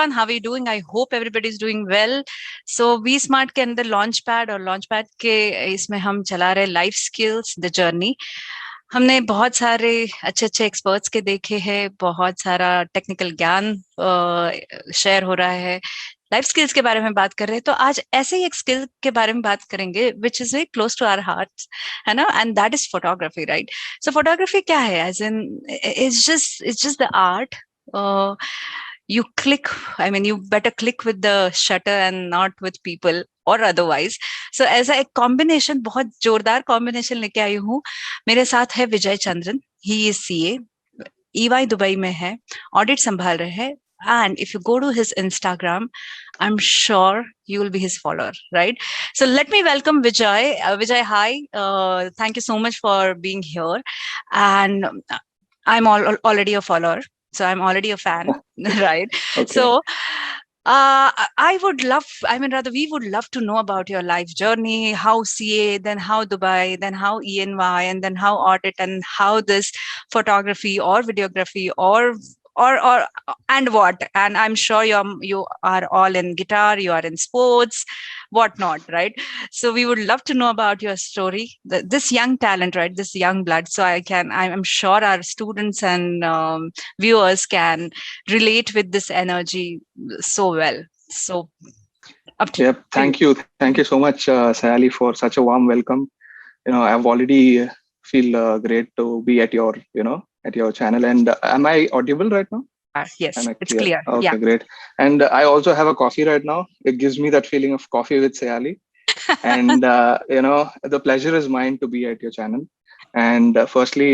everyone, how are you doing? I hope everybody is doing well. So Vsmart के अंदर launchpad और launchpad के इसमें हम चला रहे life skills the journey. हमने बहुत सारे अच्छे अच्छे एक्सपर्ट्स के देखे हैं, बहुत सारा टेक्निकल ज्ञान शेयर हो रहा है, लाइफ स्किल्स के बारे में बात कर रहे हैं. तो आज ऐसे ही एक स्किल के बारे में बात करेंगे which is very close to our hearts, है ना, and that is photography, right? So photography क्या है? As in it's just the art. You click, I mean, you better click with the shutter and not with people or otherwise. So ऐसा एक combination, बहुत जोरदार combination लेके आई हूँ. मेरे साथ है Vijay Chandran. He is CA, EY Dubai में है, ऑडिट संभाल रहे हैं. And if you go to his Instagram, I'm sure you will be his follower, right? So let me welcome Vijay. Vijay, hi. Thank you so much for being here. And I'm already a follower, so I'm already a fan, right? Okay. So I would love, I mean, rather, we would love to know about your life journey, how CA, then how Dubai, then how ENY, and then how audit, and how this photography or videography or and what. And I'm sure you are all in guitar, you are in sports, whatnot, right? So we would love to know about your story, this young talent, right? This young blood. So I'm sure our students and viewers can relate with this energy so well. So up to Yep. Thank you. Thank you so much, Sayali, for such a warm welcome. I've already feel great to be at your, at your channel. And am I audible right now? yes, Am I it's clear. Okay, Yeah. great. And I also have a coffee right now. It gives me that feeling of coffee with Sayali. And, the pleasure is mine to be at your channel. And firstly,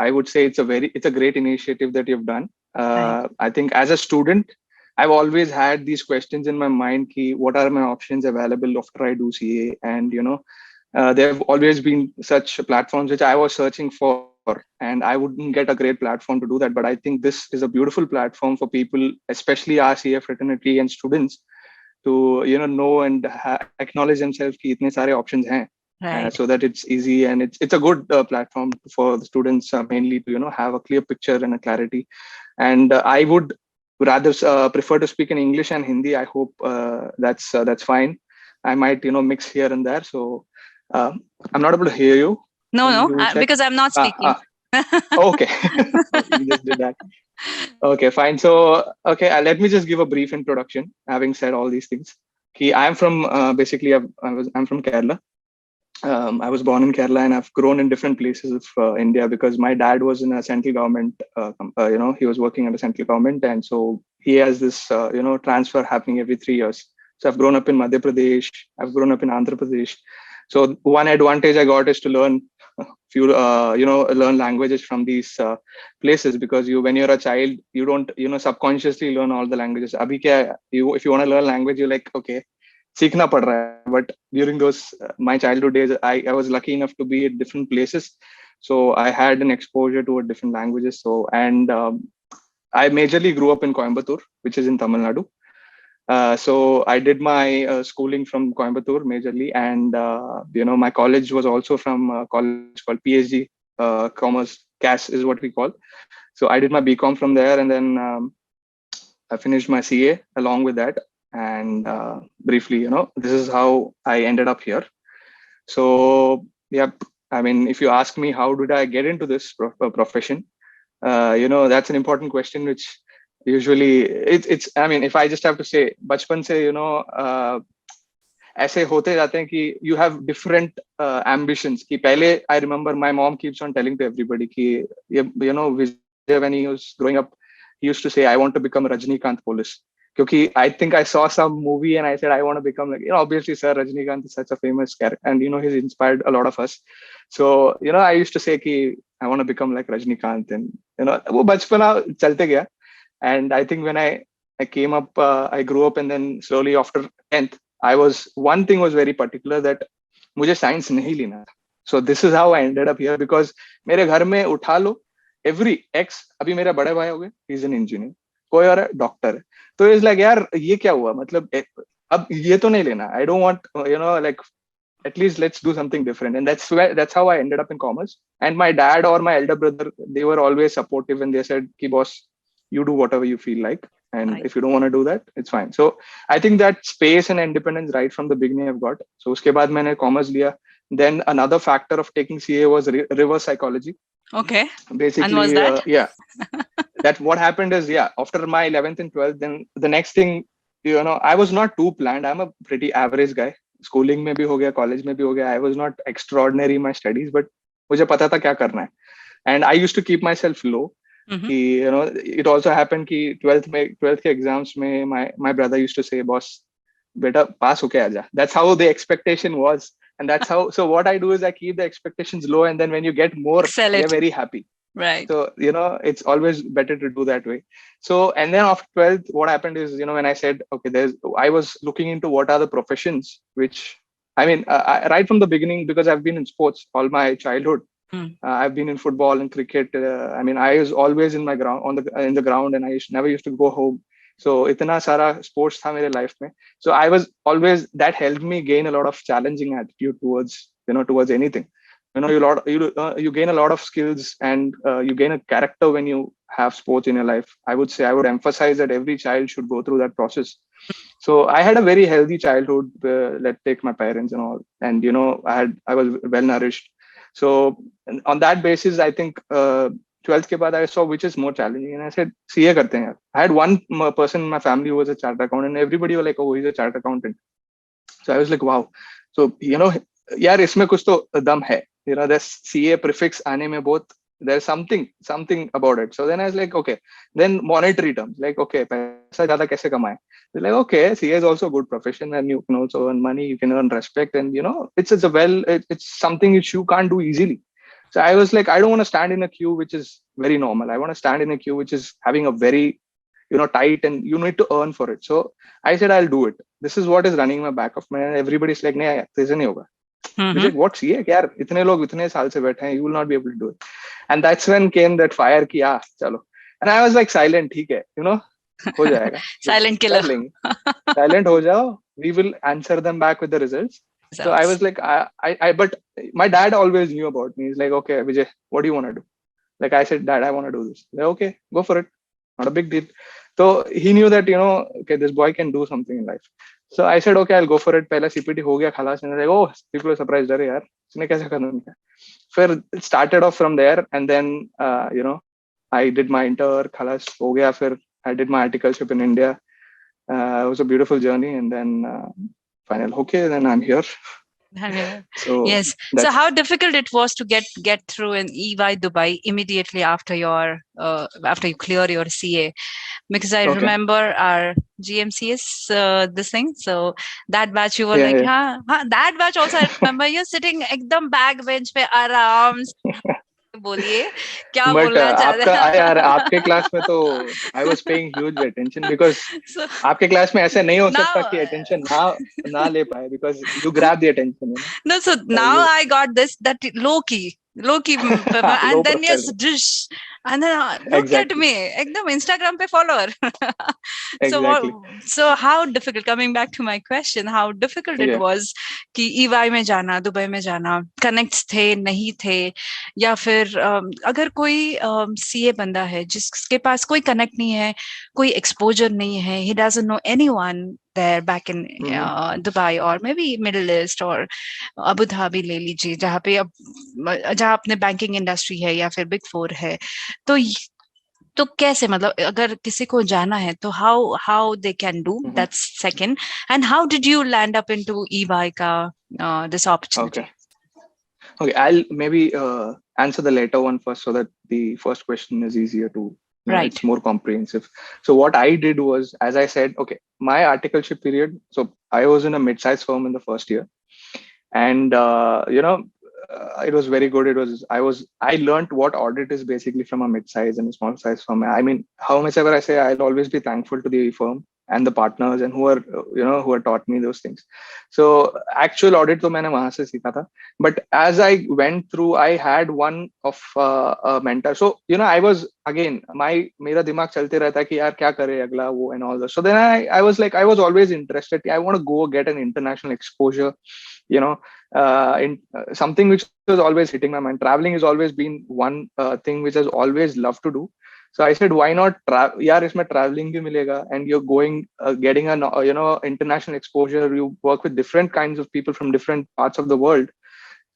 I would say it's a great initiative that you've done. I think as a student, I've always had these questions in my mind. What are my options available after I do CA? And, there have always been such platforms which I was searching for, and I wouldn't get a great platform to do that. But I think this is a beautiful platform for people, especially our CA fraternity and students, to know and acknowledge themselves कि इतने सारे options हैं, Right. so that it's easy, and it's a good platform for the students, mainly to have a clear picture and a clarity. And I would rather prefer to speak in English and Hindi. I hope that's fine. I might mix here and there. So I'm not able to hear you. No, check? because I'm not speaking. Okay. You just did that. Okay, fine. So, okay, let me just give a brief introduction. Having said all these things, I'm from basically I'm from Kerala. I was born in Kerala, and I've grown in different places of India because my dad was in a central government. He was working at a central government, and so he has this transfer happening every 3 years. So I've grown up in Madhya Pradesh. I've grown up in Andhra Pradesh. So one advantage I got is to learn learn languages from these places, because when you're a child, you don't subconsciously learn all the languages. Abhi kya, if you want to learn language, you're like, okay, सीखना पड़ रहा है. But during those my childhood days, I was lucky enough to be at different places, so I had an exposure to different languages. So and I majorly grew up in Coimbatore, which is in Tamil Nadu. So I did my schooling from Coimbatore majorly, and my college was also from a college called PhD Commerce CAS is what we call. So I did my BCom from there, and then I finished my CA along with that. And briefly, this is how I ended up here. So yeah, I mean, if you ask me how did I get into this profession, that's an important question, which usually it's I mean, if I just have to say, बचपन से ऐसे होते जाते हैं कि you have different ambitions. कि पहले I remember my mom keeps on telling to everybody कि Vijay, when he was growing up, he used to say, I want to become Rajnikant police. Because I think I saw some movie and I said, I want to become like, obviously, sir, Rajnikant is such a famous character, and, he's inspired a lot of us. So, I used to say, ki, I want to become like Rajnikant, and, wo bachpana chalte gaya. And I think when I came up, I grew up, and then slowly after 10th, one thing was very particular, that mujhe science nahi lena tha. So this is how I ended up here, because mere ghar mein utha lo, every ex, abhi mera bada bhai ho gaya, he's an engineer, कोई और doctor है. तो is like, यार ये क्या हुआ, मतलब अब ये तो नहीं लेना. I don't want like at least let's do something different. And that's how I ended up in commerce. And my dad or my elder brother, they were always supportive, and they said, ki boss, you do whatever you feel like. And Right. if you don't want to do that, it's fine. So I think that space and independence right from the beginning I've got. So uske baad maine commerce liya. Then another factor of taking CA was reverse psychology. Okay. And was Basically, that? yeah, that what happened is, yeah, after my 11th and 12th, then the next thing, I was not too planned. I'm a pretty average guy. Schooling में भी हो गया, college में भी हो गया. I was not extraordinary in my studies, but मुझे पता था क्या करना है. And I used to keep myself low. Mm-hmm. It also happened कि 12th के exams में my brother used to say, boss, बेटा pass होके आजा. That's how the expectation was. And that's how, so what I do is I keep the expectations low, and then when you get more, Excel you're it. very happy. Right. So, it's always better to do that way. So, and then after 12th, what happened is, when I said, okay, I was looking into what are the professions, which, I mean, right from the beginning, because I've been in sports all my childhood. I've been in football and cricket. I mean, I was always in my ground in the ground, and I never used to go home. So, itna sara sports tha mere life mein. So I was always, that helped me gain a lot of challenging attitude towards anything. You gain a lot of skills, and you gain a character when you have sports in your life. I would say, I would emphasize that every child should go through that process. So I had a very healthy childhood. Let's take my parents and all, and I was well nourished. So on that basis, I think 12th के बाद I saw which is more challenging, and I said CA करते हैं यार. I had one person in my family who was a chartered accountant, and everybody was like, oh, he's a chartered accountant. So I was like, wow. So यार इसमें कुछ तो दम है. The CA prefix आने में बहुत, there's something about it. So then I was like, okay. Then monetary terms, like, okay, पैसा ज़्यादा कैसे कमाए? Like, okay, CA is also a good profession, and you can also earn money, you can earn respect, and it's something which you can't do easily. So I was like, I don't want to stand in a queue which is very normal. I want to stand in a queue which is having a very tight, and you need to earn for it. So I said, I'll do it. This is what is running in my back of my mind. Everybody's like, nahi, this नहीं होगा. Mm-hmm. Vijay, what CA? यार इतने लोग इतने साल से बैठे हैं, you will not be able to do it. And that's when came that fire कि चलो. And I was like, silent, ठीक है, हो जाएगा. Silent killer. कर लेंगे. Silent हो जाओ. We will answer them back with the results. So I was like, but my dad always knew about me. He's like, okay, Vijay, what do you want to do? Like I said, Dad, I want to do this. Like, okay, go for it. Not a big deal. So he knew that, okay, this boy can do something in life. So I said, okay, I'll go for it. पहला CPT हो गया खलास. And like, oh, people are surprised. अरे यार, इसने कैसे करना है? फिर it started off from there, and then I did my inter खलास हो गया. फिर I did my articleship in India. It was a beautiful journey, and then final. Okay, then I'm here. So yes. So how difficult it was to get through in EY Dubai immediately after after you clear your CA? Because I remember our GMCS this thing. So that batch you were like, yeah. That batch also I remember you're sitting एकदम back bench पे आराम से बोलिए क्या बोलना चाहते हैं. यार आपके क्लास में तो I was paying huge attention, because आपके क्लास में ऐसे नहीं हो सकता कि attention ना ले पाए, because you grab the attention. No, so now I got that low key and then yes, dish, and then look at me, ekdam Instagram pe follower. So how difficult, coming back to my question, how difficult it was कि EY में जाना, Dubai में जाना, connects थे नहीं थे, या फिर अगर कोई CA बंदा है जिसके पास कोई connect नहीं है, कोई exposure नहीं है, he doesn't know anyone there back in Dubai or maybe Middle East or Abu Dhabi ले लीजिए, जहाँ अपने बैंकिंग इंडस्ट्री है या फिर बिग 4 है, तो कैसे, मतलब अगर किसी को जाना है तो how they can do, that's second, and how did you land up into EY का this opportunity? Okay, I'll maybe answer the later one first, so that the first question is easier to right. It's more comprehensive. So what I did was, as I said, okay, my articleship period, so I was in a mid-sized firm in the first year, and it was very good. I learned what audit is basically from a mid-size and a small size firm. I mean, how much ever I say, I'll always be thankful to the firm and the partners, and who are taught me those things. So actual audit to मैंने वहां से सीखा था. But as I went through, I had one of a mentor. So I was again, मेरा दिमाग चलते रहता है कि यार क्या करे अगला वो and all that. So then I was like, I was always interested. I want to go get an international exposure. In something which was always hitting my mind. Traveling has always been one thing which has always loved to do. So I said, why not yaar isme traveling bhi milega, and you're going getting an international exposure. You work with different kinds of people from different parts of the world.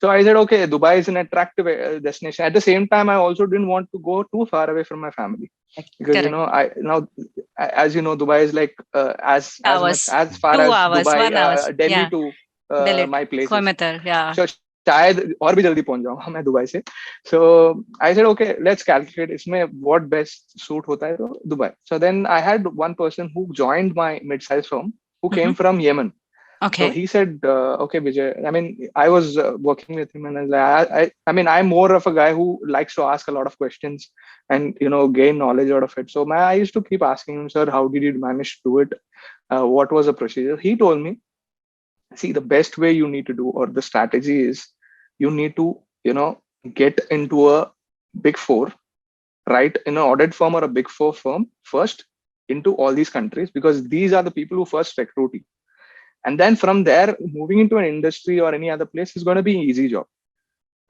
So I said, okay, Dubai is an attractive destination. At the same time, I also didn't want to go too far away from my family, because Correct. I now, as you know, Dubai is like as much Hours, as far two as hours, Dubai, 1 hours. Delhi Yeah. to Delete. my places. Coimbatore. Yeah. So शायद और भी जल्दी पहुंच जाऊंगा मैं Dubai से. So I said, okay, let's calculate इसमें what best suit होता है, तो Dubai. So then I had one person who joined my mid-sized firm who Mm-hmm. came from Yemen. So Okay. he said, okay, Vijay. I mean, I was working with him, and I was like, I mean, I'm more of a guy who likes to ask a lot of questions and gain knowledge out of it. So I used to keep asking him, sir, how did you manage to do it? What was the procedure? He told me, see, the best way you need to do, or the strategy is, you need to get into a big four, right, in an audit firm or a big four firm first, into all these countries, because these are the people who first recruit you. And then from there, moving into an industry or any other place is going to be an easy job,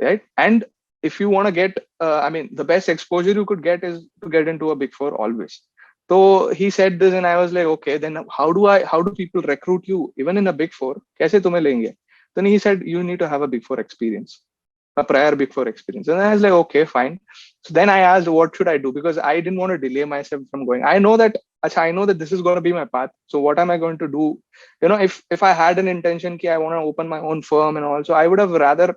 right? And if you want to get I mean, the best exposure you could get is to get into a big four always. So he said this, and I was like, okay, then how do people recruit you even in a big four? Kaise tumhe lenge? Then he said, you need to have a big four experience, a prior big four experience. And I was like, okay, fine. So then I asked, what should I do? Because I didn't want to delay myself from going. I know that, I know that this is going to be my path. So what am I going to do? If I had an intention ki I want to open my own firm, and also I would have rather,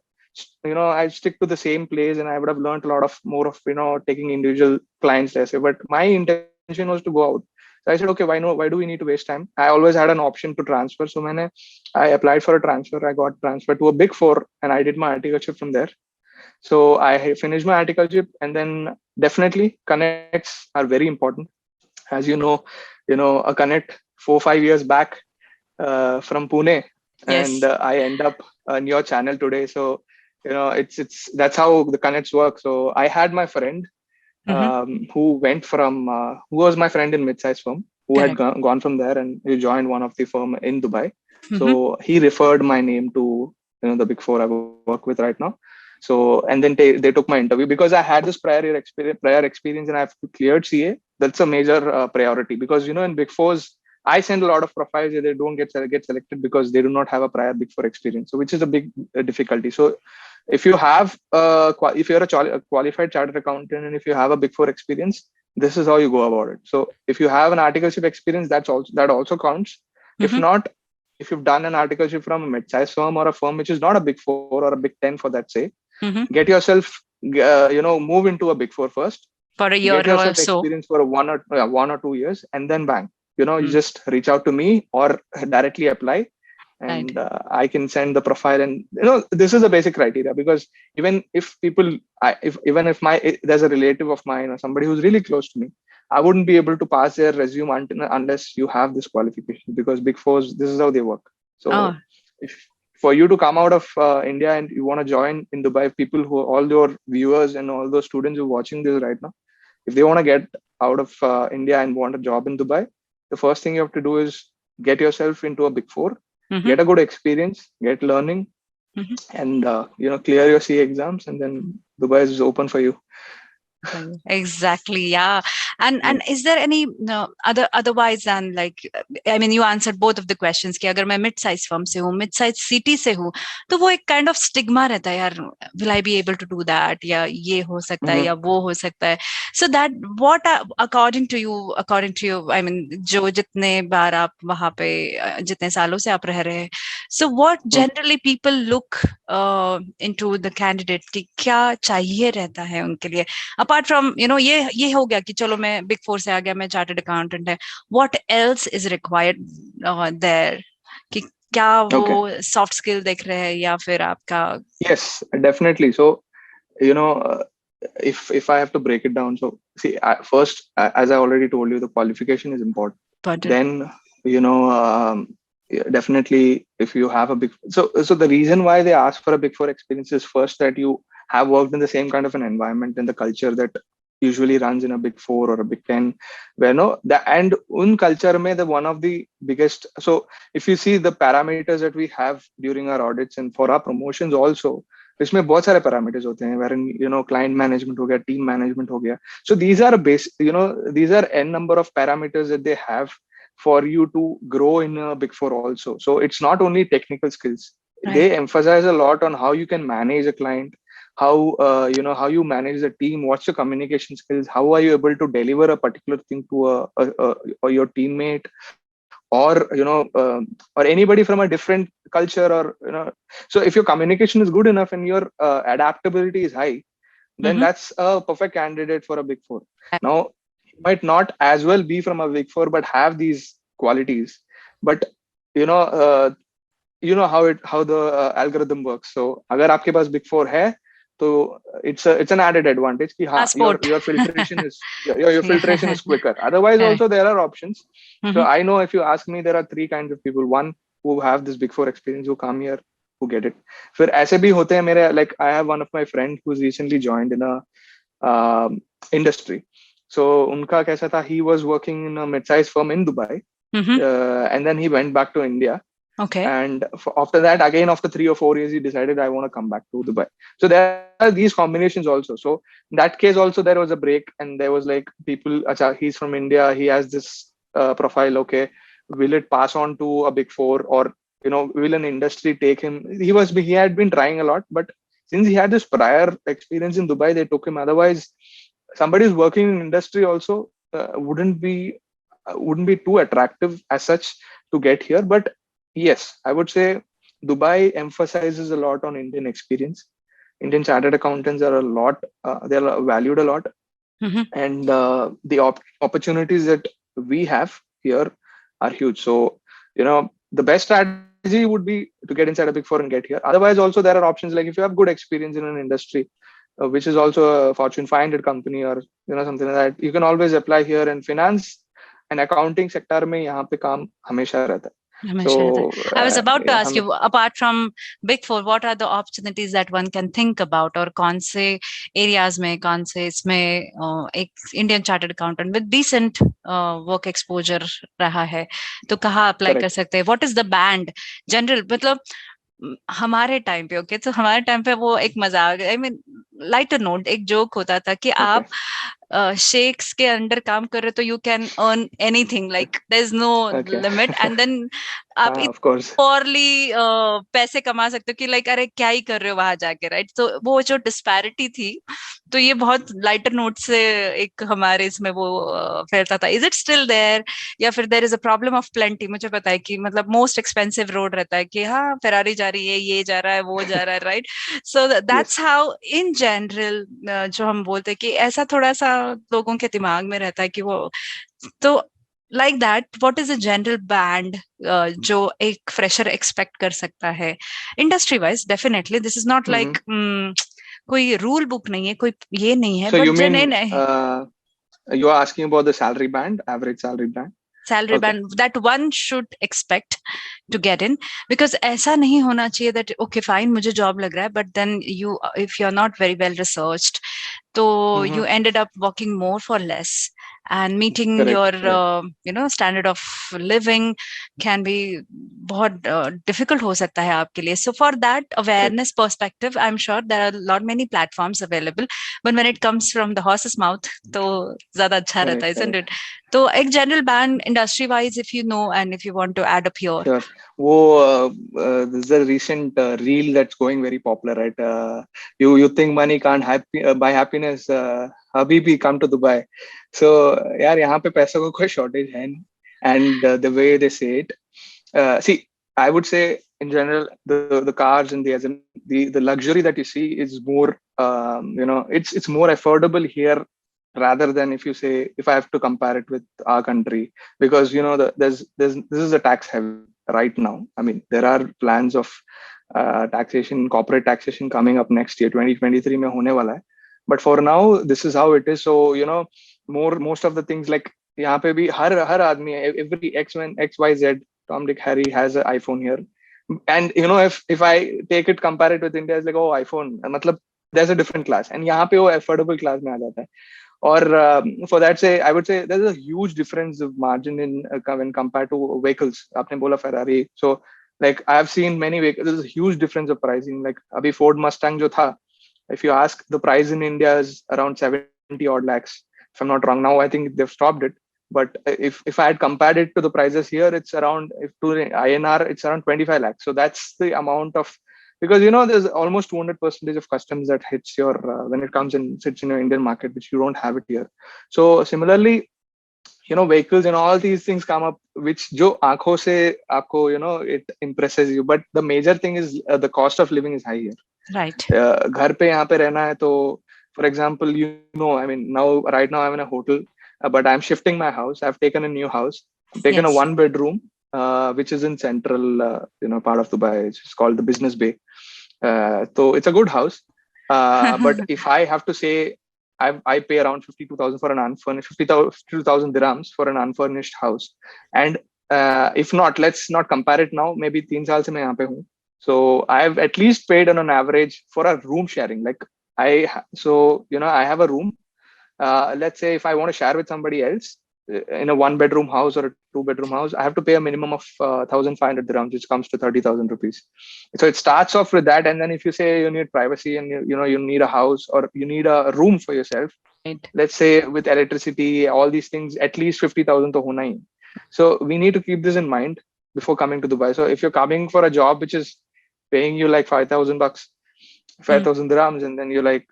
I stick to the same place, and I would have learned a lot of more of, taking individual clients, let's say. But my intention was to go out. So I said, okay, why do we need to waste time? I always had an option to transfer. So I applied for a transfer. I got transferred to a big four, and I did my articleship from there. So I finished my articleship, and then definitely connects are very important. As a connect 4 5 years back from Pune, and Yes. I end up on your channel today. So it's that's how the connects work. So I had my friend Mm-hmm. who went from who was my friend in mid-sized firm, who had Correct. gone from there, and he joined one of the firm in Dubai. Mm-hmm. So he referred my name to the big four I work with right now. So, and then they took my interview, because I had this prior experience, and I've cleared CA. That's a major priority, because in big fours I send a lot of profiles that they don't get selected because they do not have a prior big four experience. So which is a big difficulty. So if you have if you're a qualified chartered accountant, and if you have a big four experience, this is how you go about it. So if you have an articleship experience, that also counts. If Mm-hmm. not, if you've done an articleship from a mid-sized firm or a firm which is not a big four or a big 10 for that, say, Mm-hmm. get yourself move into a big four first, For a year get or yourself so. experience for 1 or 2 years, and then bang, you Mm. just reach out to me or directly apply, Right. and I can send the profile. And this is a basic criteria, because even if people if even if there's a relative of mine or somebody who's really close to me, I wouldn't be able to pass their resume unless you have this qualification, because big fours, this is how they work. Oh, So if for you to come out of India and you want to join in Dubai, people who, all your viewers and all those students who are watching this right now, if they want to get out of India and want a job in Dubai, the first thing you have to do is get yourself into a big four, mm-hmm. get a good experience, get learning, Mm-hmm. and clear your CA exams, and then Dubai is open for you. Exactly. Yeah. And Yeah. is there any otherwise than, like, I mean, you answered both of the questions कि अगर मैं mid size firm से हूँ, mid size city से हूँ, तो वो एक kind of stigma रहता है यार, will I be able to do that, या ये हो सकता है Mhm. या वो हो सकता है. So that what according to you, I mean, जो जितने बार आप वहाँ पे जितने सालों से आप रह रहे हैं, so what generally people look into the candidate कि क्या चाहिए रहता है उनके लिए, apart from ये हो गया कि चलो मैं बिग फोर से आ गया, मैं चार्टर्ड अकाउंटेंट है, what else is required there, कि क्या Okay. वो सॉफ्ट स्किल देख रहे हैं या फिर आपका. Yes, definitely. So you know if I have to break it down, so see, first, as I already told you, the qualification is important. Important. Then yeah, definitely, if you have a big, so the reason why they ask for a big four experience is, first, that you have worked in the same kind of an environment and the culture that usually runs in a big four or a big 10, where and un culture mein, the one of the biggest. So if you see the parameters that we have during our audits and for our promotions also, इसमें बहुत सारे parameters होते हैं, wherein client management हो गया, team management हो गया. So these are these are n number of parameters that they have for you to grow in a big four also. So it's not only technical skills. Right. They emphasize a lot on how you can manage a client, how how you manage the team, what's your communication skills, how are you able to deliver a particular thing to or your teammate, or or anybody from a different culture, or so if your communication is good enough and your adaptability is high, then Mm-hmm. that's a perfect candidate for a big four. Now you might not as well be from a big four but have these qualities, but you know uh, how the algorithm works. So agar aapke paas big four hai, so it's an added advantage ki ha, Passport. your filtration is your filtration Yeah. is quicker. Otherwise Correct. also there are options. So Mm-hmm. I know, if you ask me, there are three kinds of people. One, who have this big four experience, who come here, who get it. फिर ऐसे भी होते हैं मेरे, like I have one of my friend who's recently joined in a industry. So उनका कैसा था, he was working in a mid-sized firm in Dubai, Mm-hmm. and then he went back to India. Okay. And after that, again after 3 or 4 years, he decided, I want to come back to Dubai. So there are these combinations also. So in that case also, there was a break, and there was like people, acha, he's from India, he has this profile, okay, will it pass on to a big four, or will an industry take him? He had been trying a lot, but since he had this prior experience in Dubai, they took him. Otherwise, somebody who's working in industry also wouldn't be too attractive as such to get here. But yes, I would say Dubai emphasizes a lot on Indian experience. Indian chartered accountants are a lot, they are valued a lot. Mm-hmm. And the opportunities that we have here are huge. So the best strategy would be to get inside a big four and get here. Otherwise also, there are options, like if you have good experience in an industry, which is also a Fortune 500 company, or something like that, you can always apply here. And finance and accounting sector में यहाँ पे काम हमेशा रहता है. So I was about to ask हमें you, apart from Big Four, what are the opportunities that one can think about, और कौन से areas में, कौन से इसमें एक Indian chartered accountant with decent work exposure रहा है, तो कहाँ apply कर correct. सकते हैं? What is the band? General, मतलब हमारे टाइम पे, ओके, तो हमारे टाइम पे वो एक मजाक, आई मीन लाइटर नोट, एक जोक होता था कि Okay. आप शेक्स के अंडर काम कर रहे तो you can earn anything, like there is no Okay. Limit, and then आप Of course. पॉरली पैसे कमा सकते हो कि लाइक अरे क्या ही कर रहे हो वहां जाके, राइट? तो वो जो डिस्पैरिटी थी, तो ये बहुत लाइटर नोट से एक हमारे इसमें वो फैलता था. इज इट स्टिल देयर, या फिर there is a problem of plenty? मुझे पता है कि मतलब मोस्ट एक्सपेंसिव रोड रहता है कि हाँ फेरारी जा रही है, ये जा रहा है, वो जा रहा है, right? So that's Yes. How in general जो हम बोलते हैं कि ऐसा थोड़ा सा लोगों के दिमाग में रहता है कि वो, तो like that, what is a general band जो एक फ्रेशर एक्सपेक्ट कर सकता है industry wise? Definitely this is not Mm-hmm. Like कोई रूल बुक नहीं है, कोई ये नहीं है, So but you mean general you are asking about the salary band, average salary band? salary Okay. band that one should expect to get in, because ऐसा नहीं होना चाहिए that okay fine मुझे job लग रहा है, but then you, if you're not very well researched, so you Mm-hmm. ended up working more for less, and meeting Correct. your Correct. standard of living can be बहुत difficult हो सकता है आपके लिए. So for that Correct. awareness perspective, I'm sure there are a lot many platforms available, but when it comes from the horse's mouth, तो ज़्यादा अच्छा रहता है, Correct. isn't Correct. it? तो एक general ban industry wise, if you know and if you want to add up here. Sure. वो this is a recent reel that's going very popular, right? You think money can't buy happiness? Habibi, come to Dubai. So यार यहाँ पे पैसों का कोई shortage है नहीं. And the way they say it, see, I would say in general, the cars and the luxury that you see is more, it's more affordable here, rather than, if you say, if I have to compare it with our country, because there's this is a tax heavy right now. I mean, there are plans of taxation, corporate taxation coming up next year, 2023 में होने वाला है. But for now, this is how it is. So most of the things, like यहाँ पे भी हर आदमी, every XYZ, Tom, Dick, Harry has an iPhone here. And if I take it, compare it with India, it's like, oh, iPhone, मतलब there's a different class, and यहाँ पे वो affordable class में आ जाता है. Or for that, say, I would say there's a huge difference of margin in when compared to vehicles. आपने बोला Ferrari, so like I've seen many vehicles. There's a huge difference of pricing. Like abhi Ford Mustang jo tha, if you ask, the price in India is around 70 odd lakhs. If I'm not wrong. Now I think they've stopped it. But if I had compared it to the prices here, it's around, if to INR, it's around 25 lakhs. So that's the amount of, because there's almost 200% of customs that hits your when it comes and sits in your Indian market, which you don't have it here. So similarly, vehicles and all these things come up, which jo aankhon se aapko, it impresses you. But the major thing is the cost of living is high here. Right. घर पे यहाँ पे रहना है तो, for example, I mean, now right now I'm in a hotel, but I'm shifting my house. I've taken a new house. I've taken a Yes. 1 bedroom, which is in central, part of Dubai. It's called the Business Bay. So it's a good house. But if I have to say, I pay around 52,000 for an unfurnished, 52,000 dirhams for an unfurnished house. And if not, let's not compare it now. Maybe 3 saal se main yahan pe hu. So I've at least paid on an average for a room sharing. Like I have a room. Let's say if I want to share with somebody else in a 1 bedroom house or a 2 bedroom house, I have to pay a minimum of 1,500 dirhams, which comes to 30,000 rupees. So it starts off with that. And then if you say you need privacy and you need a house or you need a room for yourself, Right. let's say with electricity, all these things, at least 50,000 to hona hi. So we need to keep this in mind before coming to Dubai. So if you're coming for a job which is paying you like 5,000 bucks, 5,000 dirhams, and then you're like,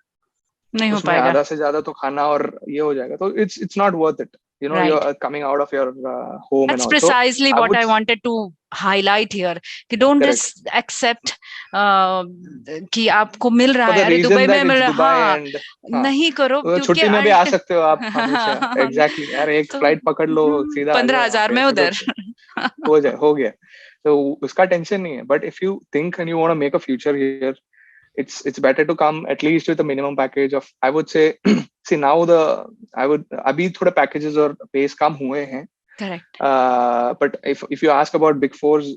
नहीं हो उसमें पाएगा. आधा से ज्यादा तो खाना और ये हो जाएगा, तो it's not worth it. Right. You're coming out of your home. That's and also precisely what I wanted to highlight here. कि don't Correct. just accept कि आपको मिल रहा for है, the अरे reason दुबई में that मिल it's रहा, Dubai हाँ, and नहीं करो क्योंकि छुट्टी में भी आ सकते हो आप हमेशा. Exactly. यार एक तो फ्लाइट पकड़ लो, सीधा आ जाओ वहाँ 15,000 पे, में उधर. हो गया. तो उसका टेंशन नहीं है. But if you think and you want to make a future here, it's better to come at least with a minimum package of, I would say, see now अभी थोड़े packages और pays कम हुए हैं. Correct. But if you ask about Big Fours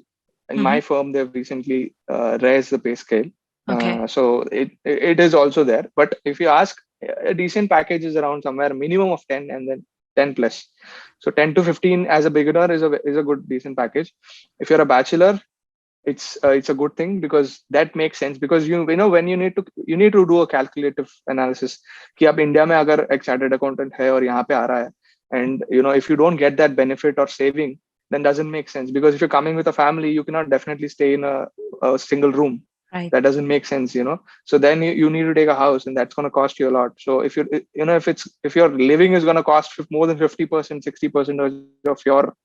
in my firm, they've recently raised the pay scale. Okay. So it is also there. But if you ask, a decent package is around somewhere minimum of 10 and then 10 plus. So 10 to 15 as a beginner is a good decent package. If you're a bachelor, it's a good thing, because that makes sense, because when you need to do a calculative analysis कि अब India में अगर एक chartered accountant है और यहाँ पे आ रहा है, and if you don't get that benefit or saving, then doesn't make sense, because if you're coming with a family, you cannot definitely stay in a single room. Right. That doesn't make sense. So then you need to take a house, and that's going to cost you a lot. So if if your living is going to cost more than 50%, 60% of your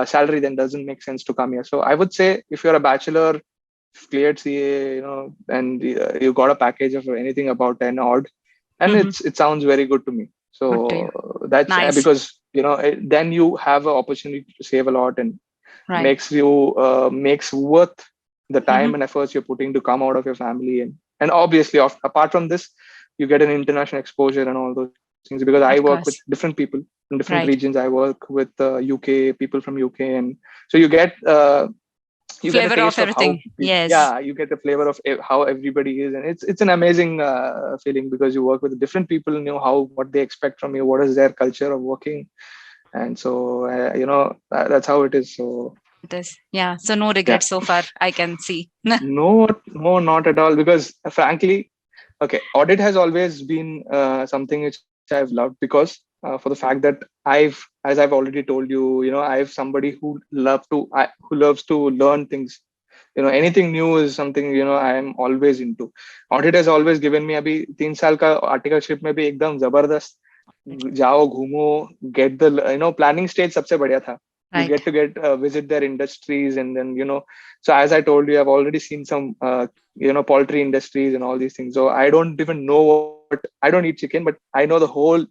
salary, then doesn't make sense to come here. So I would say, if you're a bachelor, cleared CA, and you got a package of anything about 10 odd, and it sounds very good to me. So that's nice. Because then you have an opportunity to save a lot, and Right. makes worth the time and efforts you're putting to come out of your family, and obviously apart from this, you get an international exposure and all those things, because I work with different people in different regions. I work with UK people from UK, and so you get you flavor get a taste of everything. Yes. Yeah, you get the flavor of how everybody is, and it's an amazing feeling, because you work with different people, what they expect from you, what is their culture of working, and so that's how it is. So it is. Yeah, so no regrets so far, I can see. No, not at all, because frankly, okay, audit has always been something which I've loved, because for the fact that as I've already told you, I've somebody who loves to learn things. Anything new is something I am always into. Audit has always given me, abhi 3 saal ka articleship mein bhi ekdam zabardast, jao ghumo, get the planning stage sabse badhiya tha. You get to visit their industries, and then so as I told you, I've already seen some poultry industries and all these things. So I don't even know I don't eat chicken, but I know the whole,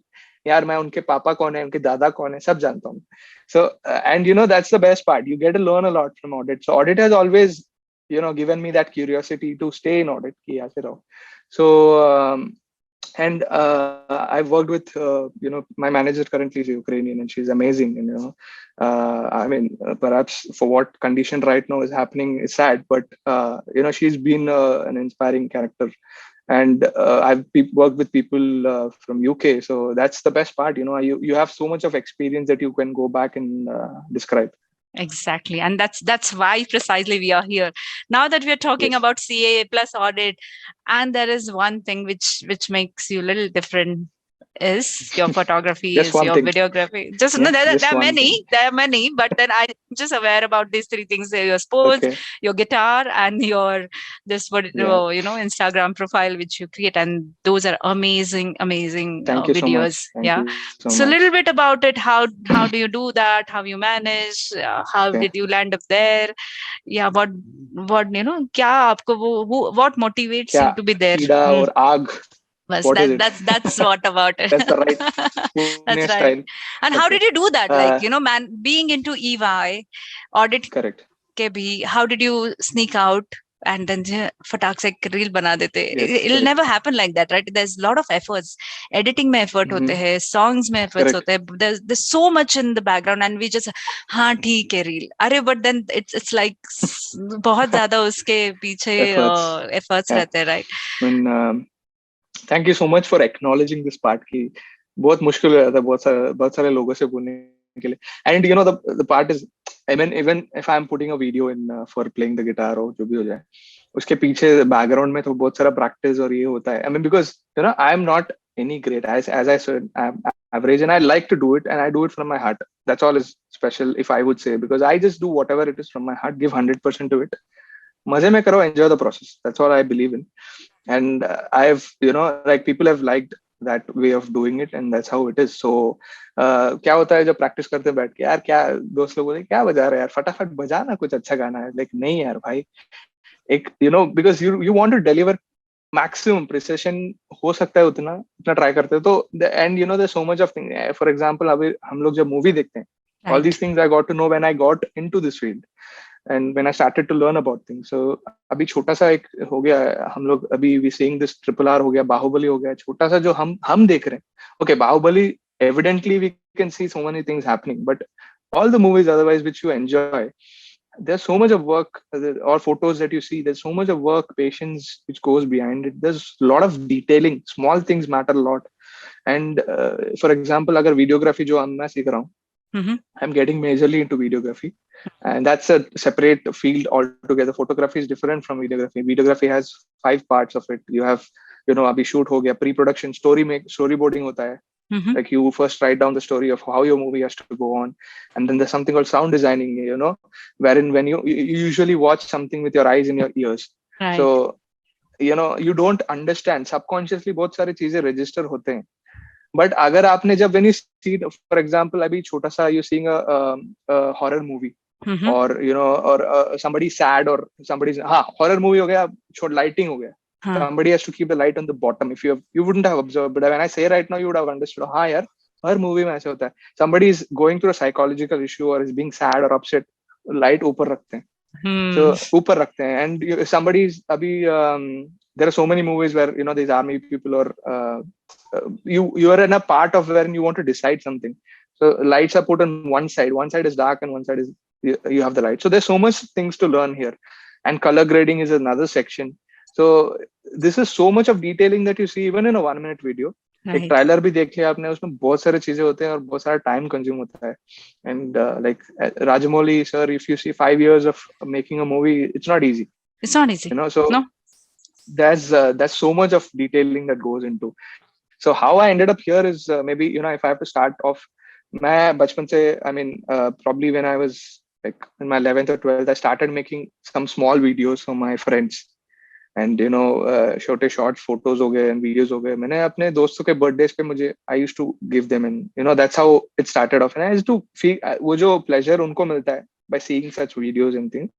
यार मैं उनके पापा कौन है, उनके दादा कौन है, सब जानता हूँ. So and that's the best part, you get to learn a lot from audit. So audit has always given me that curiosity to stay in audit ki aise raho. So and I've worked with my manager currently is Ukrainian, and she's amazing, and I mean, perhaps for what condition right now is happening is sad, but she's been an inspiring character. And I've worked with people from UK, so that's the best part. You have so much of experience that you can go back and describe. Exactly. And that's why precisely we are here. Now that we are talking Yes. about CA plus audit, and there is one thing which makes you a little different is your photography, Just is one your thing. videography. Just no, Yeah, there just are one thing. many, but then I'm just aware about these three things: your sports, Okay. your guitar, and your this what Yeah. Instagram profile which you create, and those are amazing, amazing Thank you so videos. much. Thank Yeah. you so much. So a little bit about it. How do you do that? How you manage? How Okay. did you land up there? Yeah, what क्या आपको वो what motivates क्या you to be there? कीड़ा और आग? Bas, What is it? that's what about it. That's the right Pune That's style. right. And how Okay. did you do that? Like, man, being into EY, audit Correct. के भी, how did you sneak out and then फटाक से एक reel बना देते? Yes. It'll Correct. never happen like that, right? There's a lot of efforts. Editing में effort होते Mm-hmm. हैं, songs में efforts Correct. होते हैं. There's so much in the background, and we just हाँ ठीक है reel. अरे but then it's like बहुत ज़्यादा उसके पीछे Efforts. efforts Yeah. रहते हैं, right? When thank you so much for acknowledging this part कि बहुत मुश्किल हो जाता है बहुत सारे लोगों से बोलने के लिए. And the part is, I mean, even if I'm putting a video in for playing the guitar or जो भी हो जाए, उसके पीछे बैकग्राउंड में तो बहुत सारा प्रैक्टिस और ये होता है. I mean, because I am not any great, as I said, I'm average, and I like to do it, and I do it from my heart. That's all is special, if I would say, because I just do whatever it is from my heart, give 100% to it. मजे में करो, enjoy the process. That's all I believe in. And I've like people have liked that way of doing it, and that's how it is. So क्या होता है जब practice करते बैठ के, यार क्या दोस्त लोग बोले क्या बजा रहे हैं यार, फटाफट बजा ना, कुछ अच्छा गाना है. लाइक नहीं यार भाई, एक because you want to deliver maximum precision, हो सकता है उतना उतना ट्राई करते हैं. तो and there's so much of thing. For example, अभी हम लोग जब मूवी देखते हैं, all Right. these things I got to know when I got into this field and when I started to learn about things. So अभी छोटा सा एक हो गया है, हम लोग अभी we seeing this RRR हो गया, बाहुबली हो गया, छोटा सा जो हम देख रहे हैं. Okay, Baahubali evidently we can see so many things happening, but all the movies otherwise which you enjoy, there's so much of work, or photos that you see, there's so much of work, patience which goes behind it. There's a lot of detailing, small things matter a lot. And for example, agar videography jo मैं सीख रहा हूँ, Mm-hmm. I'm getting majorly into videography, and that's a separate field altogether. Photography is different from videography. Videography has 5 parts of it. You have abhi shoot ho gaya, pre-production, storyboarding hota hai. Mm-hmm. Like you first write down the story of how your movie has to go on, and then there's something called sound designing, wherein when you usually watch something with your eyes and your ears. Right. So you don't understand subconsciously, बहुत सारी चीजें register होते हैं. But अगर आपने जब when you see, for example, अभी छोटा सा you seeing a horror movie, Mm-hmm. or or somebody sad, or somebody's horror movie हो गया, छोड़ lighting हो गया. Huh. Somebody has to keep the light on the bottom. If you wouldn't have observed, but when I say right now, you would have understood. हाँ यार, हर movie में ऐसे होता है. Somebody is going through a psychological issue or is being sad or upset, light ऊपर रखते हैं. So ऊपर रखते हैं. And somebody's अभी there are so many movies where these army people, or you are in a part of where you want to decide something. So lights are put on one side is dark, and one side is you have the light. So there's so much things to learn here, and color grading is another section. So this is so much of detailing that you see even in a 1-minute video. एक trailer भी देख लिया आपने, उसमें बहुत सारे चीजें होते हैं और बहुत सारा टाइम कंज्यूम होता है. And like Rajamouli sir, if you see 5 years of making a movie, it's not easy. It's not easy. So No. there's so much of detailing that goes into. So how I ended up here is maybe if I have to start off, मैं बचपन से, I mean, probably when I was like in my 11th or 12th, I started making some small videos for my friends. And छोटे short photos हो गए, videos हो गए, मैंने अपने दोस्तों के बर्थडेज पे मुझे I used to give them, and that's how it started off. And I used to feel वो जो प्लेजर उनको मिलता है by seeing such videos and things,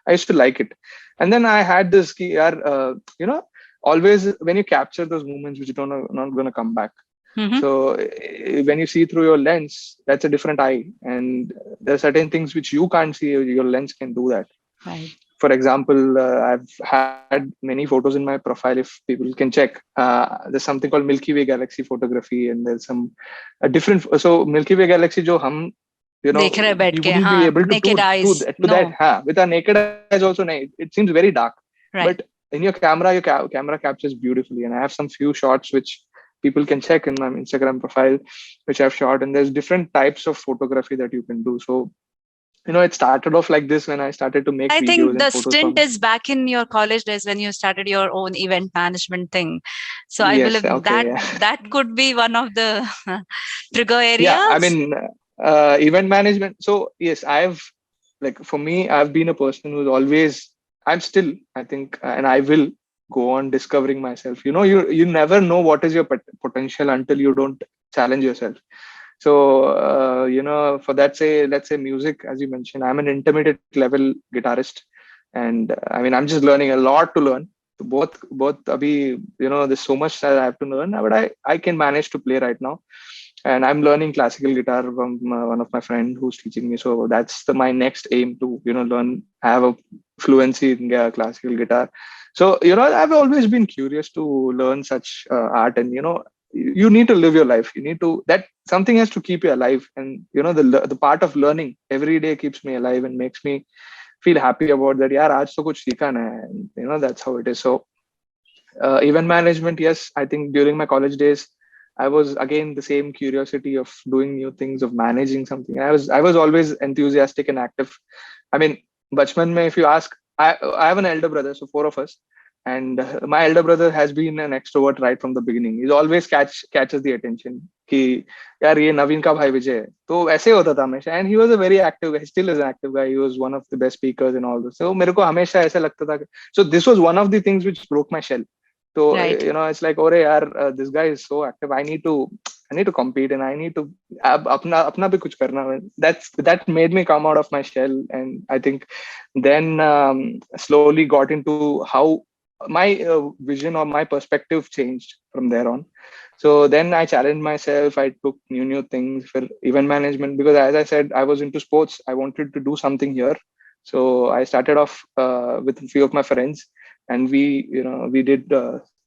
I used to like it. And then I had this ki yaar, always when you capture those moments which not going to come back. Mm-hmm. So when you see through your lens, that's a different eye, and there are certain things which you can't see, your lens can do that. Right. For example, I've had many photos in my profile, if people can check. There's something called Milky Way galaxy photography, and there's some different. So Milky Way galaxy jo hum देख रहे बैठ we के, wouldn't be able to naked eyes. to that with our naked eyes also. It seems very dark. Right. But in your camera captures beautifully. And I have some few shots which people can check in my Instagram profile, which I've shot. And there's different types of photography that you can do. So it started off like this when I started to make I videos think and the photos stint from. is back in your college days when you started your own event management thing. So I Yes, believe okay, that yeah. that could be one of the trigger Yeah, I areas. mean, event management. So yes, for me, I've been a person who's always, I'm still, I think, and I will go on discovering myself. You never know what is your potential until you don't challenge yourself. So, for that, let's say music, as you mentioned, I'm an intermediate level guitarist, and I mean, I'm just learning a lot to learn. So both, abhi, there's so much that I have to learn, but I can manage to play right now, and I'm learning classical guitar from one of my friend who's teaching me. So that's my next aim to learn, have a fluency in classical guitar. So I've always been curious to learn such art, and you need to live your life. You need to, that something has to keep you alive, and the part of learning every day keeps me alive and makes me feel happy about that. Yeah, aaj to kuch seekha na hai. And, that's how it is. So event management, yes, I think during my college days I was again the same curiosity of doing new things, of managing something. I was always enthusiastic and active. I mean, bachpan mein, if you ask, I have an elder brother, so four of us, and my elder brother has been an extrovert right from the beginning. He's always catches the attention कि यार ये नवीन का भाई विजय है, तो ऐसे होता था हमेशा. And he was a very active guy, still is an active guy. He was one of the best speakers and all this. So मेरे को हमेशा ऐसा लगता था so this was one of the things which broke my shell. So Right. it's like, oh yaar, this guy is so active. I need to compete, and I need to apna bhi kuch karna. That made me come out of my shell, and I think then slowly got into how my vision or my perspective changed from there on. So then I challenged myself. I took new things for event management, because as I said, I was into sports. I wanted to do something here. So I started off with a few of my friends, and we did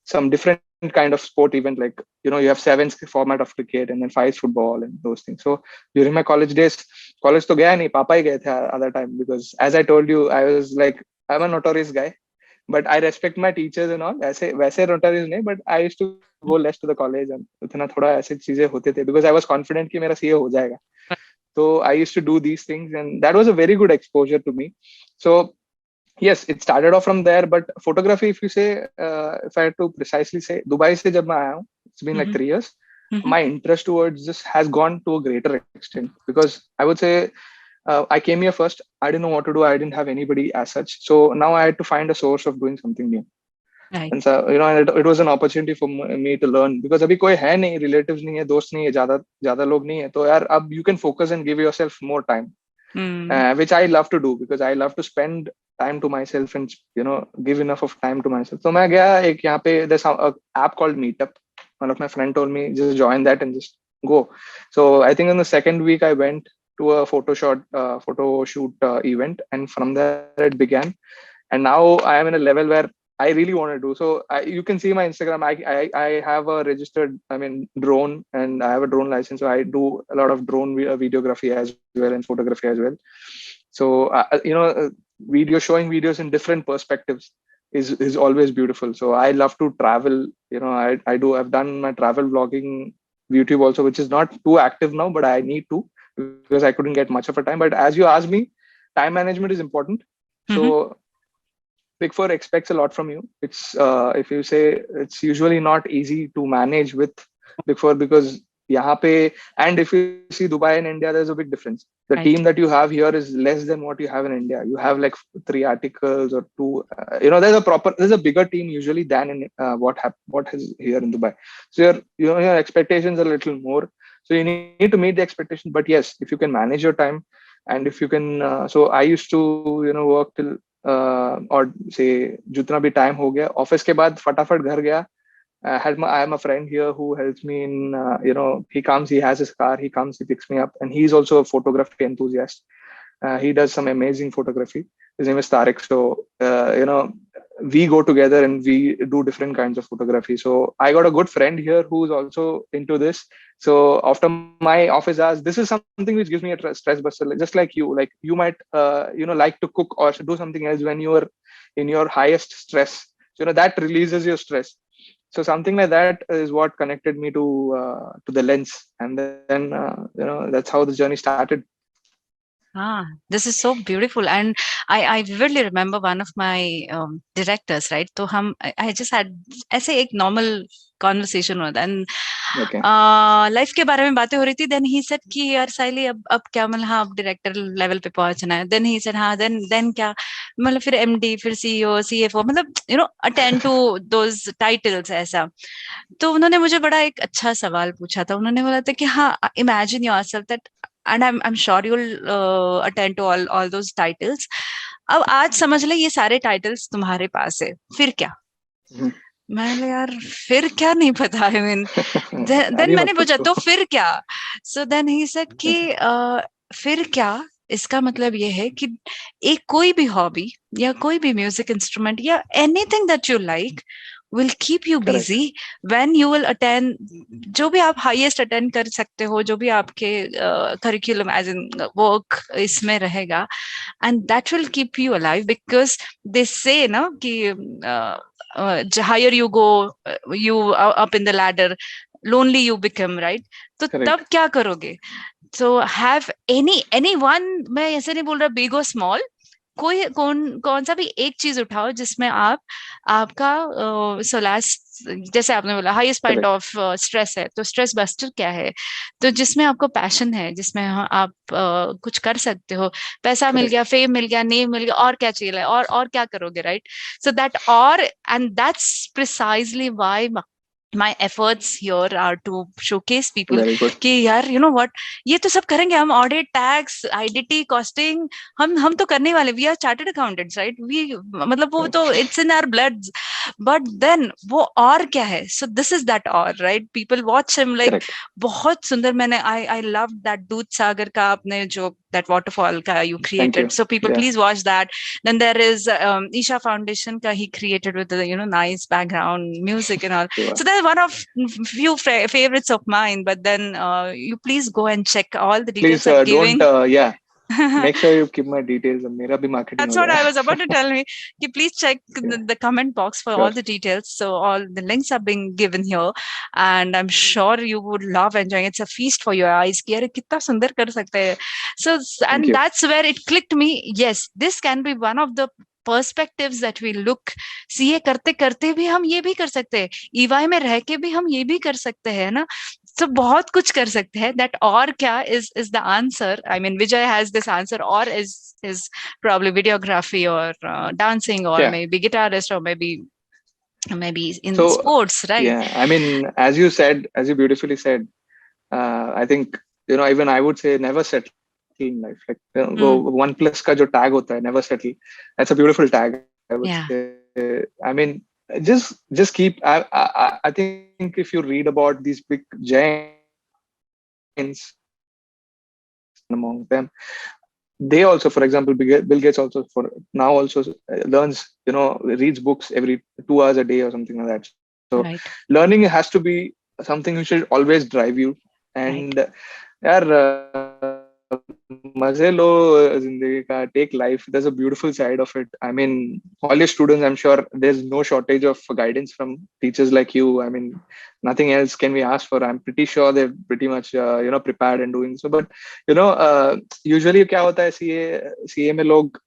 some different kind of sport event, like you have seven format of cricket and then five football and those things. So during my college days, college to gaya nahi, papa hi gaye the other time, because as I told you, I was like, I'm a notorious guy, but I respect my teachers and all. ऐसे वैसे notorious नहीं, but I used to go less to the college, and उतना थोड़ा ऐसे चीजें होते थे, because I was confident कि मेरा CA हो जाएगा. So I used to do these things, and that was a very good exposure to me. So yes, it started off from there. But photography, if you say, if I had to precisely say, Dubai se jab main aaya hu, it's been like Mm-hmm. 3 years. Mm-hmm. My interest towards this has gone to a greater extent, because I would say I came here first. I didn't know what to do. I didn't have anybody as such. So now I had to find a source of doing something new. Right. And so it was an opportunity for me to learn, because अभी कोई है नहीं, relatives नहीं है, दोस्त नहीं है, ज़्यादा ज़्यादा लोग नहीं है, तो यार अब you can focus and give yourself more time, Mm. which I love to do, because I love to spend time to myself and give enough of time to myself. So मैं गया एक यहाँ पे, there's a app called Meetup. One of my friend told me just join that and just go. So I think in the second week I went to a photo shoot event, and from there it began. And now I am in a level where I really want to do. So you can see my Instagram. I have a registered, I mean, drone, and I have a drone license. So I do a lot of drone videography as well, and photography as well. So showing videos in different perspectives is always beautiful. So I love to travel. I've done my travel vlogging YouTube also, which is not too active now, but I need to, because I couldn't get much of a time. But as you asked me, time management is important. Mm-hmm. So Big Four expects a lot from you. It's if you say, it's usually not easy to manage with Big Four, because यहाँ पे, and if you see Dubai and India, there's a big difference. The team Right. that you have here is less than what you have in India. You have like 3 articles or two. There's a bigger team usually than in what is here in Dubai. So your expectations are a little more. So you need to meet the expectation. But yes, if you can manage your time, and if you can, so I used to work till और से जितना भी time हो गया office के बाद फटाफट घर गया. I am a friend here who helps me in, he has his car, he comes, he picks me up, and he's also a photography enthusiast. He does some amazing photography. His name is Tariq. So we go together and we do different kinds of photography. So I got a good friend here who's also into this. So after my office hours, this is something which gives me a stress buster, just like you. Like you might like to cook or do something else when you are in your highest stress. So that releases your stress. So something like that is what connected me to the lens, and then that's how the journey started. This is so beautiful, and I vividly remember one of my directors, right? So I just had ऐसे एक normal conversation हुआ था, and Okay. Life के बारे में बातें हो रही थी. देन ही सेड कि यार साइली अब क्या, मतलब हाँ अब डायरेक्टर लेवल पे पहुंचना है. देन ही सेड हाँ, देन क्या, मतलब फिर एमडी, फिर सीईओ, सीएफओ, मतलब अटेंड टू दोज टाइटल्स ऐसा. तो उन्होंने मुझे बड़ा एक अच्छा सवाल पूछा था. उन्होंने बोला था कि हाँ, imagine yourself that, and I'm sure you'll attend to all those titles. अब आज समझ ले ये सारे टाइटल्स तुम्हारे पास है, फिर क्या? मैंने यार फिर क्या नहीं पता. आई मीन, देन अभी मैंने मत पूछा पूछो. तो फिर क्या. सो देन ही सेड कि फिर क्या, इसका मतलब ये है कि एक कोई भी हॉबी या कोई भी म्यूजिक इंस्ट्रूमेंट या anything that you like will keep you Correct. busy when you will attend, जो भी आप हाईएस्ट अटेंड कर सकते हो, जो भी आपके करिकुलम एज इन वर्क इसमें रहेगा, and that will keep you alive, because they say ना कि higher you go, you are up in the ladder, lonely you become, right? तो Correct. तब क्या करोगे? So have any one, मैं ऐसे नहीं बोल रहा बिग और स्मॉल, कौन सा भी एक चीज उठाओ जिसमें आपका सोलास, जैसे आपने बोला highest point Correct. Of stress है, तो स्ट्रेस बस्टर क्या है? तो जिसमें आपको पैशन है, जिसमें आप कुछ कर सकते हो. पैसा मिल Correct. गया, फेम मिल गया, नेम मिल गया, और क्या चाहिए, और क्या करोगे, राइट? सो दैट, और and that's precisely why my efforts here are to showcase people Very good. कि यार you know what, ये तो सब करेंगे हम, ऑडिट, टैक्स, आईडीटी, कॉस्टिंग, हम तो करने वाले, we are chartered accountants, right? We, मतलब वो तो it's in our blood. But then वो और क्या है? सो दिस इज दैट और, right? People watch him like, Correct. बहुत सुंदर. मैंने आई लव दैट दूध सागर का आपने जो दैट वाटरफॉल का you Thank created, you. so people Yeah. please watch that. Then there is Isha Foundation ka he created with the nice background music and all. Sure. So that's one of few favorites of mine. But then you please go and check all the Please details I'm don't. giving. Yeah. Make sure you keep my details. मेरा भी marketing That's हो what I जाए. was about to tell me. Ki please check Yeah. the comment box for Sure. all the details. So all the links are being given here, and I'm sure you would love enjoying. It's a feast for your eyes. कि अरे कितना सुंदर कर सकते हैं. So, Thank and you. that's where it clicked me. Yes, this can be one of the perspectives that we look. CA करते करते भी हम ये भी कर सकते हैं, ईवाई में रह के भी हम ये भी कर सकते हैं ना. So बहुत कुछ कर सकते हैं. That और क्या is the answer. I mean, Vijay has this answer, or is probably videography, or dancing, or Yeah. maybe guitarist, or maybe in So sports, right? yeah, I mean, as you said, as you beautifully said, I think even I would say never settle in life. Like वो one plus का जो tag होता है, never settle. That's a beautiful tag. I would Yeah. say. I mean, just keep. I think if you read about these big giants, among them, they also, for example, Bill Gates also for now also learns, reads books every 2 hours a day or something like that. So Right. learning has to be something which should always drive you. Right. And यार मजे लो जिंदगी का, take life. There's a beautiful side of it. I mean, all your students, I'm sure there's no shortage of guidance from teachers like you. I mean, nothing else can we ask for. I'm pretty sure they're pretty much prepared and doing so. But usually क्या होता है, CA में लोग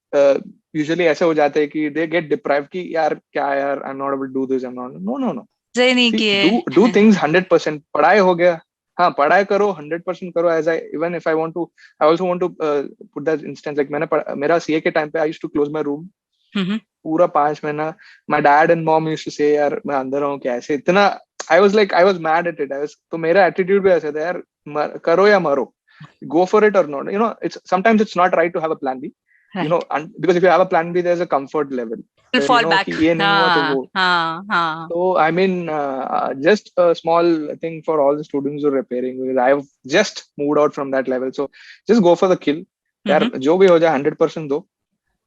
usually ऐसे हो जाते हैं कि they get deprived कि यार क्या यार, I'm not able to do this, I'm not. No. नहीं See, किए. do things 100%. पढ़ाई हो गया, हाँ पढ़ाई करो 100% करो. As I, even if I want to, I also want to put that instance, like मेरा सीए के टाइम पे I used to close my room पूरा 5 महीना. My dad and mom used to say यार मैं अंदर हूँ कैसे इतना. I was mad at it. तो मेरा attitude भी ऐसा था यार, करो या मरो, go for it or not. It's sometimes it's not right to have a plan B. Right. Because if you have a plan B, there's a comfort level Will where fall back. कि ये नहीं हुआ तो हाँ वो. हाँ. So I mean, just a small thing for all the students who are repairing, because I've just moved out from that level. So just go for the kill. यार जो भी हो जाए 100% दो,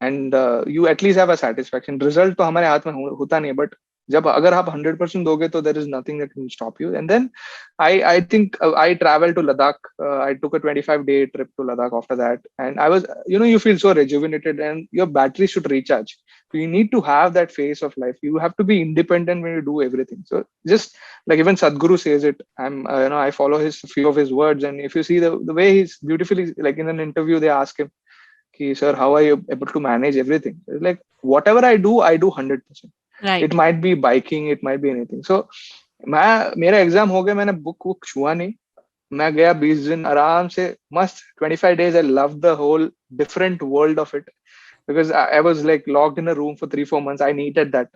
and you at least have a satisfaction. Result तो हमारे हाथ में होता नहीं है, but जब अगर आप 100% दोगे तो there is nothing that can stop you. And then I think I traveled to Ladakh. I took a 25-day trip to Ladakh after that, and I was, you feel so rejuvenated, and your battery should recharge. So you need to have that phase of life. You have to be independent when you do everything. So just like even Sadhguru says it, I follow few of his words, and if you see the way he's beautifully, like in an interview they ask him, sir, how are you able to manage everything? It's like, whatever I do 100%. Right. It might be biking, it might be anything. So मेरा exam हो गया, मैंने book वुक छुआ नहीं, मैं गया 20 दिन आराम से मस्त 25 days. I loved the whole different world of it because I was like locked in a room for 3-4 months. I needed that.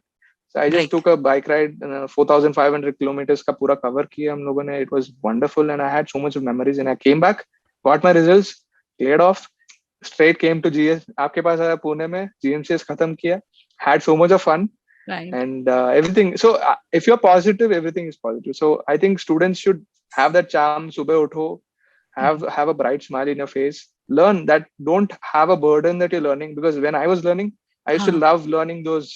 So I just Right. took a bike ride, 4,500 kilometers का पूरा cover किया हम लोगों ने. It was wonderful and I had so much of memories and I came back, got my results, cleared off, straight came to GS. आपके पास आया पुणे में, GMCS खत्म किया, had so much of fun Right. and everything. So if you're positive, everything is positive. So I think students should have that charm. Subah utho, have a bright smile in your face. Learn that. Don't have a burden that you're learning, because when I was learning, I used to love learning those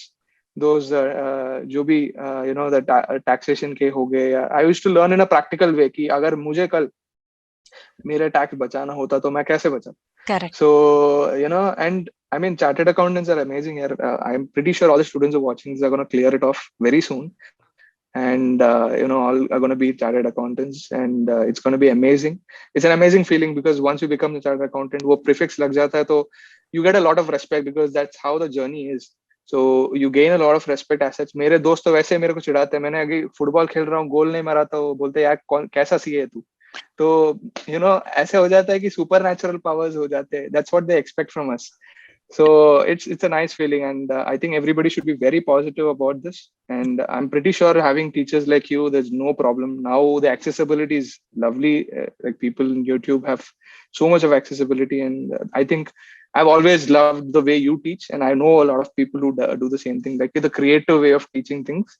जो भी the taxation के हो गए. I used to learn in a practical way कि अगर मुझे कल मेरे टैक्स बचाना होता तो मैं कैसे बचा. Correct. So and I mean, chartered accountants are amazing here. I'm pretty sure all the students who are watching this are going to clear it off very soon, and all are going to be chartered accountants, and it's going to be amazing. It's an amazing feeling because once you become a chartered accountant, वो prefix लग जाता है, तो you get a lot of respect because that's how the journey is. So you gain a lot of respect as such. मेरे दोस्त तो वैसे मेरे को चिढ़ाते हैं, मैंने अभी फुटबॉल खेल रहा हूँ, गोल नहीं मारा तो बोलते यार कैसा सीए है तू. तो ऐसे हो जाता है कि सुपर नेचुरल पावर्स हो जाते हैं. That's what they expect from us. So it's a nice feeling, and I think everybody should be very positive about this. And I'm pretty sure having teachers like you, there's no problem. Now the accessibility is lovely. Like people in YouTube have so much of accessibility, and I think I've always loved the way you teach, and I know a lot of people who do the same thing, like the creative way of teaching things.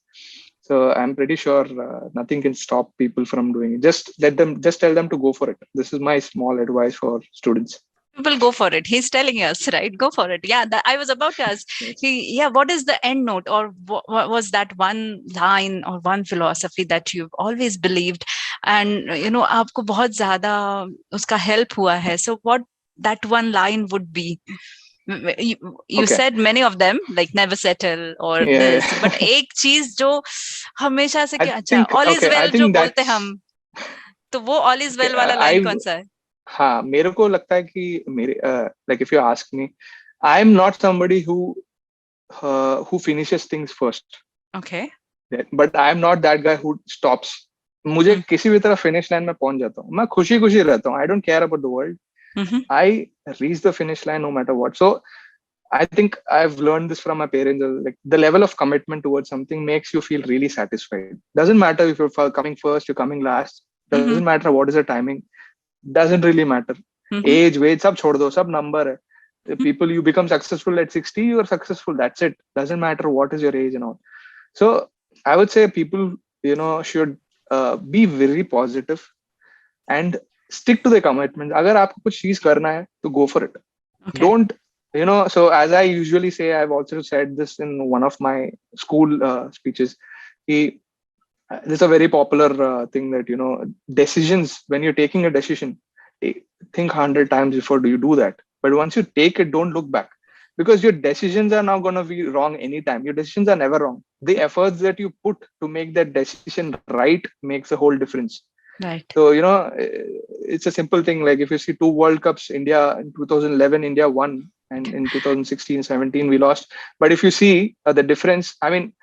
So I'm pretty sure nothing can stop people from doing it. Just tell them to go for it. This is my small advice for students. People go for it. He's telling us, right? Go for it. Yeah, I was about to ask. Yes. What is the end note, or what was that one line or one philosophy that you've always believed, and आपको बहुत ज़्यादा उसका help हुआ है? So what that one line would be? You Okay. said many of them, like never settle or Yeah. this, but एक चीज जो हमेशा से कि I अच्छा think all is okay. I well जो think बोलते that's हम, तो वो all is well वाला I line कौन सा है? हाँ, मेरे को लगता है कि मेरे like if you ask me, I'm not somebody who finishes things first. Okay. But I'm not that guy who stops. मुझे किसी भी तरह फिनिश लाइन में पहुंच जाता हूँ, मैं खुशी खुशी रहता हूँ. I don't care about the world. I reach the finish line no matter what. So I think I've learned this from my parents. Like the level of commitment towards something makes you feel really satisfied. Doesn't matter if you're coming first, you're coming last. Doesn't matter what is the timing. Doesn't really matter. Age, weight, सब छोड़ दो, सब number है. People, you become successful at 60, you are successful. That's it. Doesn't matter what is your age and all. So I would say people, should be very positive and stick to the commitments. अगर आपको कुछ चीज करना है, तो go for it. Okay. Don't, so as I usually say, I've also said this in one of my school speeches. This is a very popular thing that, decisions, when you're taking a decision, think 100 times before do you do that. But once you take it, don't look back, because your decisions are not going to be wrong anytime. Your decisions are never wrong. The efforts that you put to make that decision right makes a whole difference. Right. So, it's a simple thing. Like if you see 2 World Cups, India in 2011, India won. And in 2016, 17, we lost. But if you see the difference, I mean,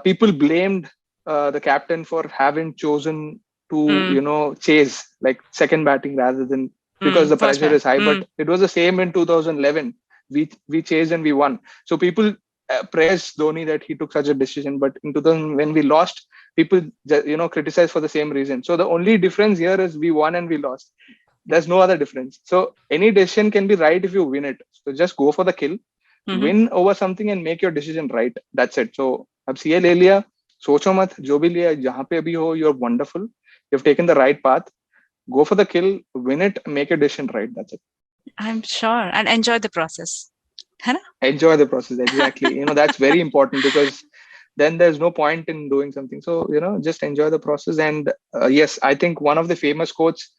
people blamed the captain for having chosen to, chase like second batting rather than, because the pressure is high. But it was the same in 2011. We chased and we won. So people praised Dhoni that he took such a decision. But in 2000, when we lost, people, criticized for the same reason. So the only difference here is we won and we lost. There's no other difference. So any decision can be right if you win it. So just go for the kill, win over something and make your decision right. That's it. So अब CA ले लिया, सोचो मत, जो भी लिया, जहाँ पे अभी हो, you're wonderful. You've taken the right path. Go for the kill, win it, make your decision right. That's it. I'm sure. And enjoy the process. Enjoy the process. Exactly. That's very important, because then there's no point in doing something. So, just enjoy the process. And yes, I think one of the famous quotes,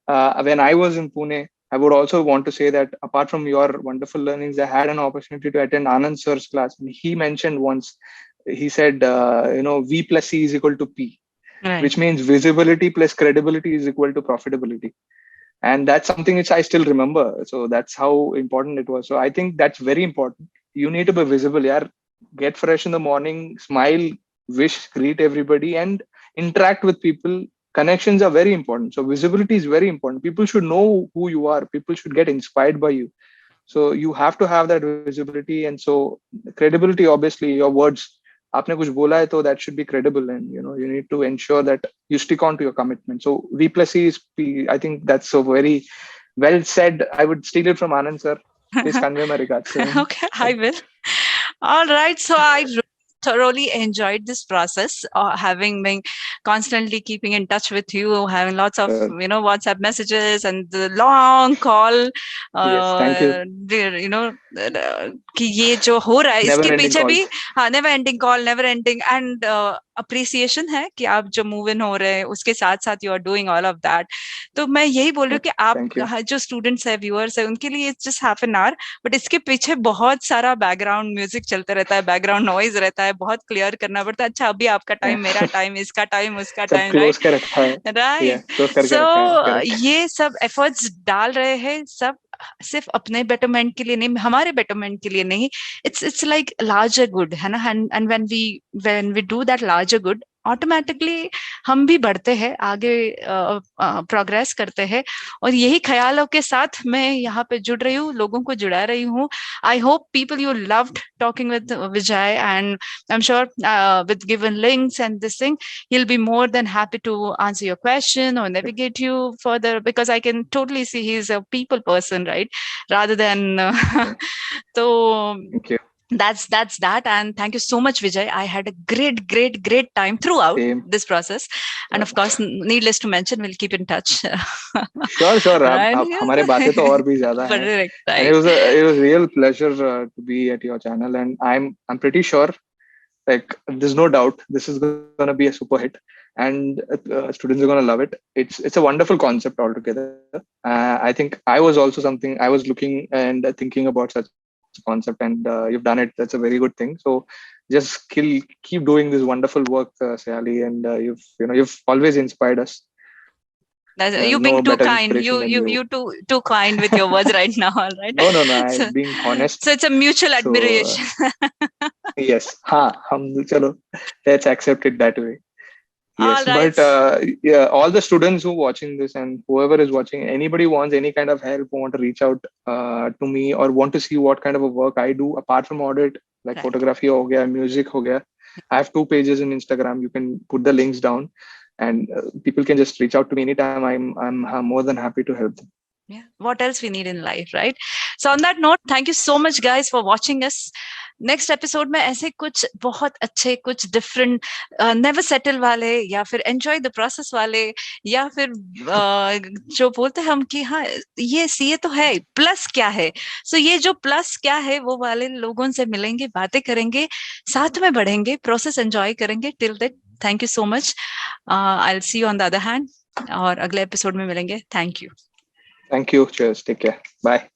when I was in Pune, I would also want to say that apart from your wonderful learnings, I had an opportunity to attend Anand sir's class. And he mentioned once, he said, V plus C is equal to P, right, which means visibility plus credibility is equal to profitability. and that's something which I still remember. So that's how important it was. So I think that's very important. You need to be visible. Yeah, get fresh in the morning, smile, wish, greet everybody, and interact with people. Connections are very important. So visibility is very important. People should know who you are. People should get inspired by you. So you have to have that visibility. And so credibility, obviously your words, आपने कुछ बोला है, तो that should be credible, and you need to ensure that you stick on to your commitment. So V plus E is P. I think that's so very well said. I would steal it from Anand sir. Please convey my regards to him. Okay, I will. All right. So I thoroughly enjoyed this process, having been constantly keeping in touch with you, having lots of WhatsApp messages and the long call. Yes, thank you. कि ये जो हो रहा है Never इसके ending पीछे भी calls. Never ending call, never ending, and appreciation है कि आप जो मूव इन हो रहे हैं उसके साथ साथ you are doing all of that. तो मैं यही बोल रही हूँ कि आप जो स्टूडेंट्स है, व्यूअर्स है, उनके लिए it's just half an hour, but इसके पीछे बहुत सारा बैकग्राउंड म्यूजिक चलता रहता है, बैकग्राउंड नॉइज रहता है, बहुत क्लियर करना पड़ता है. अच्छा अभी आपका टाइम, मेरा टाइम, इसका टाइम, उसका टाइम, राइट. सो ये सब एफर्ट्स डाल रहे हैं, सब सिर्फ अपने बेटरमेंट के लिए नहीं, हमारे बेटरमेंट के लिए नहीं. इट्स लाइक लार्जर गुड, है ना. And when we do that larger good, automatically हम भी बढ़ते हैं आगे, प्रोग्रेस करते हैं. और यही ख्यालों के साथ मैं यहाँ पे जुड़ रही हूँ, लोगों को जुड़ा रही हूँ. I hope people you loved talking with Vijay, and I am sure with given links and this thing, he'll be more than happy to answer your question or navigate you further, because I can totally see he's a people person, right, rather than so Thank you. that's that. And thank you so much, Vijay. I had a great time throughout this process, and of course, needless to mention, we'll keep in touch. Sure. Right? आप हमारे बातें तो और भी ज्यादा हैं. And it was real pleasure to be at your channel, and I'm pretty sure, like, there's no doubt this is going to be a super hit, and students are going to love it. It's a wonderful concept altogether. I think I was also something I was looking and thinking about such concept, and you've done it. That's a very good thing. So just keep doing this wonderful work, Sayali, and you've always inspired us. You being too kind. You too kind with your words right now. All right. No. I'm being honest. So it's a mutual admiration. Yes. Chalo, let's accept it that way. Yes, all right. But yeah, all the students who are watching this and whoever is watching, anybody wants any kind of help, want to reach out to me, or want to see what kind of a work I do apart from audit, like right. Photography ho gaya, music ho gaya. I have 2 pages in Instagram. You can put the links down, and people can just reach out to me anytime. I'm more than happy to help them. Yeah. What else we need in life, right? So on that note, thank you so much, guys, for watching us. Next episode में ऐसे कुछ बहुत अच्छे, कुछ different, never settle वाले, या फिर enjoy the process वाले, या फिर जो बोलते हैं हम कि हाँ ये सीए तो है, प्लस क्या है. सो ये जो प्लस क्या है वो वाले लोगों से मिलेंगे, बातें करेंगे, साथ में बढ़ेंगे, प्रोसेस एंजॉय करेंगे. Till that, thank you so much. I will see you on the other hand, और अगले एपिसोड में मिलेंगे. Thank you. Thank you. Cheers. Take care. Bye.